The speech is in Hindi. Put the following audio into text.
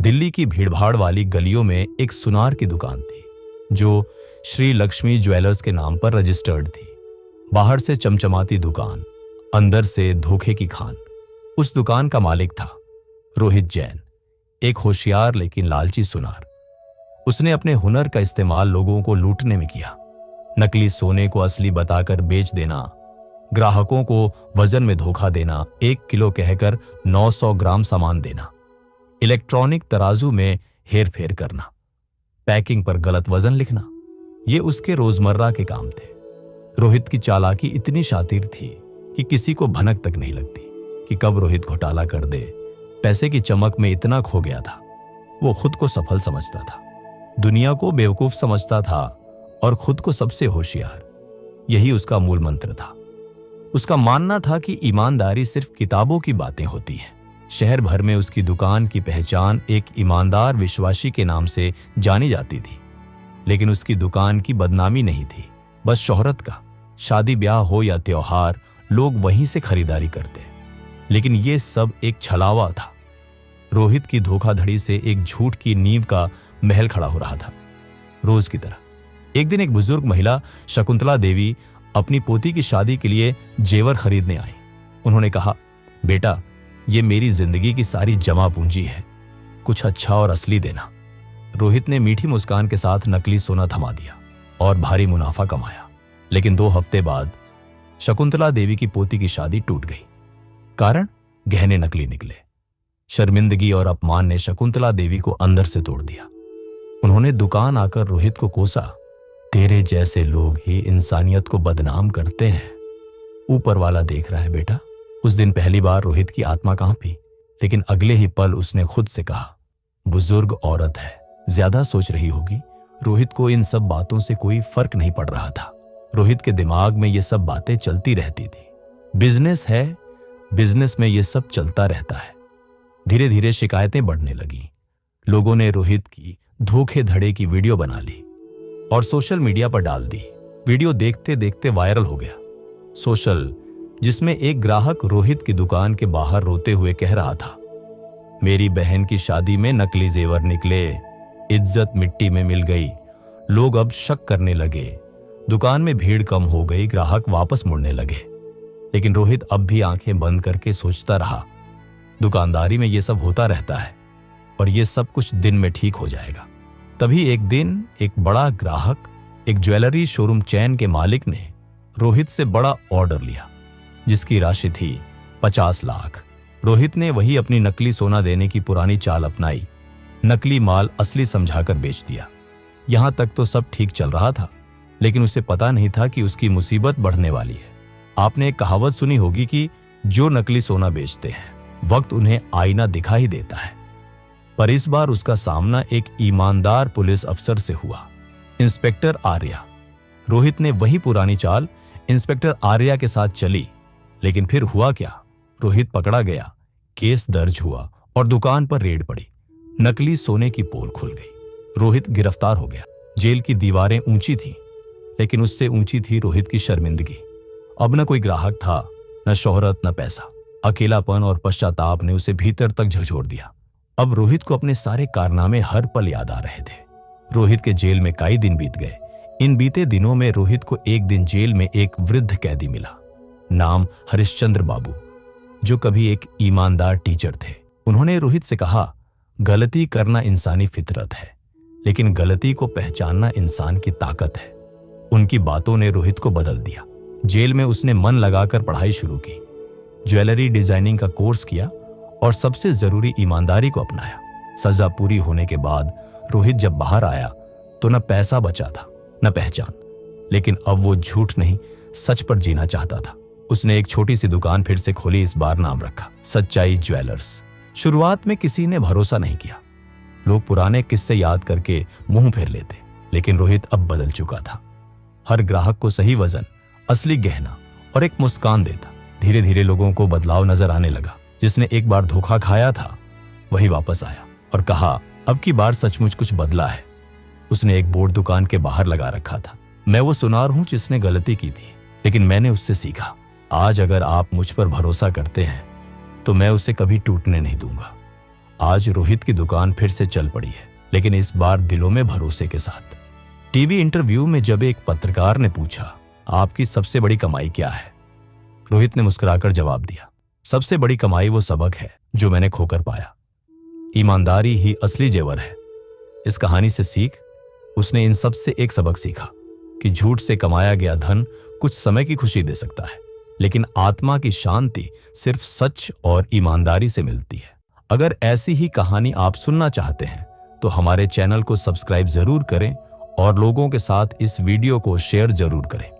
दिल्ली की भीड़भाड़ वाली गलियों में एक सुनार की दुकान थी जो श्री लक्ष्मी ज्वेलर्स के नाम पर रजिस्टर्ड थी। बाहर से चमचमाती दुकान, अंदर से धोखे की खान। उस दुकान का मालिक था रोहित जैन, एक होशियार लेकिन लालची सुनार। उसने अपने हुनर का इस्तेमाल लोगों को लूटने में किया। नकली सोने को असली बताकर बेच देना, ग्राहकों को वजन में धोखा देना, 1 किलो कहकर 900 ग्राम सामान देना, इलेक्ट्रॉनिक तराजू में हेर फेर करना, पैकिंग पर गलत वजन लिखना, ये उसके रोजमर्रा के काम थे। रोहित की चालाकी इतनी शातिर थी कि किसी को भनक तक नहीं लगती कि कब रोहित घोटाला कर दे। पैसे की चमक में इतना खो गया था। वो खुद को सफल समझता था, दुनिया को बेवकूफ समझता था और खुद को सबसे होशियार। यही उसका मूल मंत्र था। उसका मानना था कि ईमानदारी सिर्फ किताबों की बातें होती हैं। शहर भर में उसकी दुकान की पहचान एक ईमानदार विश्वासी के नाम से जानी जाती थी। लेकिन उसकी दुकान की बदनामी नहीं थी, बस शोहरत का। शादी ब्याह हो या त्योहार, लोग वहीं से खरीदारी करते। लेकिन ये सब एक छलावा था। रोहित की धोखाधड़ी से एक झूठ की नींव का महल खड़ा हो रहा था। रोज की तरह एक दिन एक बुजुर्ग महिला शकुंतला देवी अपनी पोती की शादी के लिए जेवर खरीदने आई। उन्होंने कहा, बेटा, ये मेरी जिंदगी की सारी जमा पूंजी है, कुछ अच्छा और असली देना। रोहित ने मीठी मुस्कान के साथ नकली सोना थमा दिया और भारी मुनाफा कमाया। लेकिन 2 हफ्ते बाद शकुंतला देवी की पोती की शादी टूट गई। कारण, गहने नकली निकले। शर्मिंदगी और अपमान ने शकुंतला देवी को अंदर से तोड़ दिया। उन्होंने दुकान आकर रोहित को कोसा, तेरे जैसे लोग ही इंसानियत को बदनाम करते हैं। ऊपर वाला देख रहा है बेटा। उस दिन पहली बार रोहित की आत्मा कांपी, लेकिन अगले ही पल उसने खुद से कहा, बुजुर्ग औरत है, ज्यादा सोच रही होगी। रोहित को इन सब बातों से कोई फर्क नहीं पड़ रहा था। रोहित के दिमाग में ये सब बातें चलती रहती थी। बिजनेस है, बिजनेस में ये सब चलता रहता है। धीरे धीरे शिकायतें बढ़ने लगीं। लोगों ने रोहित की धोखेधड़ी की वीडियो बना ली और सोशल मीडिया पर डाल दी। वीडियो देखते देखते वायरल हो गया। सोशल, जिसमें एक ग्राहक रोहित की दुकान के बाहर रोते हुए कह रहा था, मेरी बहन की शादी में नकली जेवर निकले, इज्जत मिट्टी में मिल गई। लोग अब शक करने लगे। दुकान में भीड़ कम हो गई, ग्राहक वापस मुड़ने लगे। लेकिन रोहित अब भी आंखें बंद करके सोचता रहा, दुकानदारी में ये सब होता रहता है और ये सब कुछ दिन में ठीक हो जाएगा। तभी एक दिन एक बड़ा ग्राहक, एक ज्वेलरी शोरूम चैन के मालिक ने रोहित से बड़ा ऑर्डर लिया, जिसकी राशि थी 50 लाख। रोहित ने वही अपनी नकली सोना देने की पुरानी चाल अपनाई। नकली माल असली समझाकर बेच दिया। यहां तक तो सब ठीक चल रहा था, लेकिन उसे पता नहीं था कि उसकी मुसीबत बढ़ने वाली है। आपने एक कहावत सुनी होगी कि जो नकली सोना बेचते हैं, वक्त उन्हें आईना दिखा ही देता है। पर इस बार उसका सामना एक ईमानदार पुलिस अफसर से हुआ, इंस्पेक्टर आर्या। रोहित ने वही पुरानी चाल इंस्पेक्टर आर्या के साथ चली। लेकिन फिर हुआ क्या? रोहित पकड़ा गया, केस दर्ज हुआ और दुकान पर रेड पड़ी। नकली सोने की पोल खुल गई। रोहित गिरफ्तार हो गया। जेल की दीवारें ऊंची थीं, लेकिन उससे ऊंची थी रोहित की शर्मिंदगी। अब न कोई ग्राहक था, न शोहरत, न पैसा। अकेलापन और पश्चाताप ने उसे भीतर तक झकझोर दिया। अब रोहित को अपने सारे कारनामे हर पल याद आ रहे थे। रोहित के जेल में कई दिन बीत गए। इन बीते दिनों में रोहित को एक दिन जेल में एक वृद्ध कैदी मिला, नाम हरिश्चंद्र बाबू, जो कभी एक ईमानदार टीचर थे। उन्होंने रोहित से कहा, गलती करना इंसानी फितरत है, लेकिन गलती को पहचानना इंसान की ताकत है। उनकी बातों ने रोहित को बदल दिया। जेल में उसने मन लगाकर पढ़ाई शुरू की, ज्वेलरी डिजाइनिंग का कोर्स किया और सबसे जरूरी ईमानदारी को अपनाया। सजा पूरी होने के बाद रोहित जब बाहर आया तो न पैसा बचा था, न पहचान। लेकिन अब वो झूठ नहीं, सच पर जीना चाहता था। उसने एक छोटी सी दुकान फिर से खोली। इस बार नाम रखा सच्चाई ज्वेलर्स। शुरुआत में किसी ने भरोसा नहीं किया। लोग पुराने किस्से याद करके मुंह फेर लेते। लेकिन रोहित अब बदल चुका था। हर ग्राहक को सही वजन, असली गहना और एक मुस्कान देता। धीरे धीरे लोगों को बदलाव नजर आने लगा। जिसने एक बार धोखा खाया था, वही वापस आया और कहा, अब की बार सचमुच कुछ बदला है। उसने एक बोर्ड दुकान के बाहर लगा रखा था, मैं वो सुनार हूं जिसने गलती की थी, लेकिन मैंने उससे सीखा। आज अगर आप मुझ पर भरोसा करते हैं तो मैं उसे कभी टूटने नहीं दूंगा। आज रोहित की दुकान फिर से चल पड़ी है, लेकिन इस बार दिलों में भरोसे के साथ। टीवी इंटरव्यू में जब एक पत्रकार ने पूछा, आपकी सबसे बड़ी कमाई क्या है, रोहित ने मुस्कुराकर जवाब दिया, सबसे बड़ी कमाई वो सबक है जो मैंने खोकर पाया। ईमानदारी ही असली जेवर है। इस कहानी से सीख, उसने इन सब से एक सबक सीखा कि झूठ से कमाया गया धन कुछ समय की खुशी दे सकता है, लेकिन आत्मा की शांति सिर्फ सच और ईमानदारी से मिलती है। अगर ऐसी ही कहानी आप सुनना चाहते हैं तो हमारे चैनल को सब्सक्राइब जरूर करें और लोगों के साथ इस वीडियो को शेयर जरूर करें।